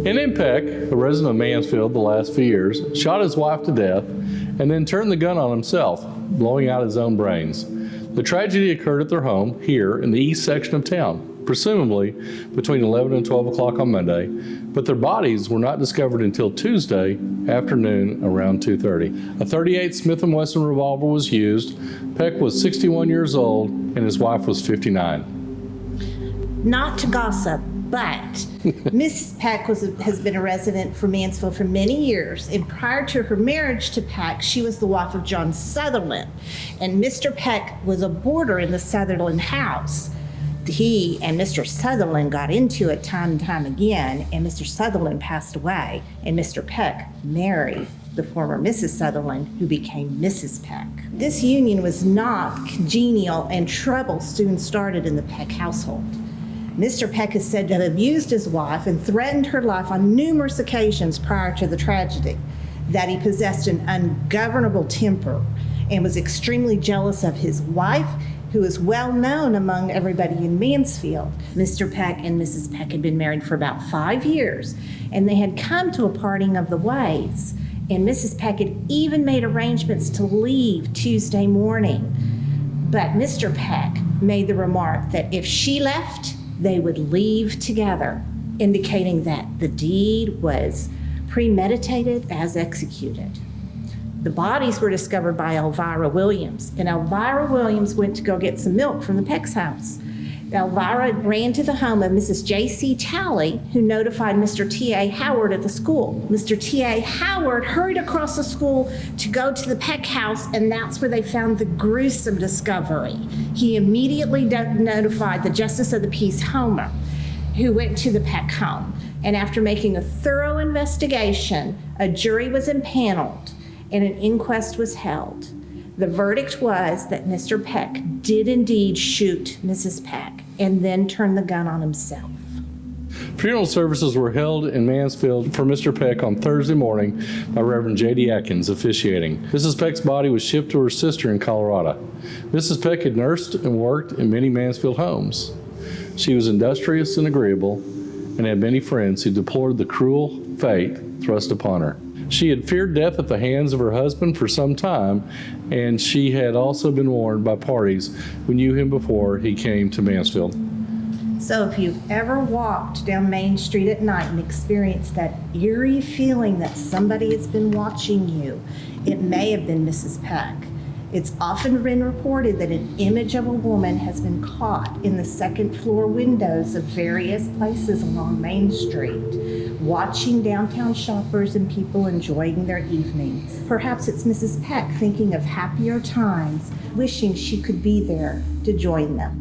And in Peck, a resident of Mansfield the last few years, shot his wife to death and then turned the gun on himself, blowing out his own brains. The tragedy occurred at their home here in the east section of town, presumably between 11 and 12 o'clock on Monday, but their bodies were not discovered until Tuesday afternoon around 2:30. A .38 Smith & Wesson revolver was used. Peck was 61 years old and his wife was 59. Not to gossip, but Mrs. Peck has been a resident for Mansfield for many years, and prior to her marriage to Peck, she was the wife of John Sutherland, and Mr. Peck was a boarder in the Sutherland house. He and Mr. Sutherland got into it time and time again, and Mr. Sutherland passed away, and Mr. Peck married the former Mrs. Sutherland, who became Mrs. Peck. This union was not congenial, and trouble soon started in the Peck household. Mr. Peck is said to have abused his wife and threatened her life on numerous occasions prior to the tragedy, that he possessed an ungovernable temper and was extremely jealous of his wife, who is well known among everybody in Mansfield. Mr. Peck and Mrs. Peck had been married for about 5 years, and they had come to a parting of the ways, and Mrs. Peck had even made arrangements to leave Tuesday morning. But Mr. Peck made the remark that if she left, they would leave together, indicating that the deed was premeditated as executed. The bodies were discovered by Elvira Williams, and Elvira Williams went to go get some milk from the Peck's house. Elvira ran to the home of Mrs. J.C. Talley, who notified Mr. T.A. Howard at the school. Mr. T.A. Howard hurried across the school to go to the Peck house, and that's where they found the gruesome discovery. He immediately notified the Justice of the Peace, Homer, who went to the Peck home. And after making a thorough investigation, a jury was impaneled and an inquest was held. The verdict was that Mr. Peck did indeed shoot Mrs. Peck and then turn the gun on himself. Funeral services were held in Mansfield for Mr. Peck on Thursday morning by Reverend J.D. Atkins officiating. Mrs. Peck's body was shipped to her sister in Colorado. Mrs. Peck had nursed and worked in many Mansfield homes. She was industrious and agreeable and had many friends who deplored the cruel fate thrust upon her. She had feared death at the hands of her husband for some time, and she had also been warned by parties who knew him before he came to Mansfield. So if you've ever walked down Main Street at night and experienced that eerie feeling that somebody has been watching you, it may have been Mrs. Peck. It's often been reported that an image of a woman has been caught in the second floor windows of various places along Main Street, watching downtown shoppers and people enjoying their evenings. Perhaps it's Mrs. Peck thinking of happier times, wishing she could be there to join them.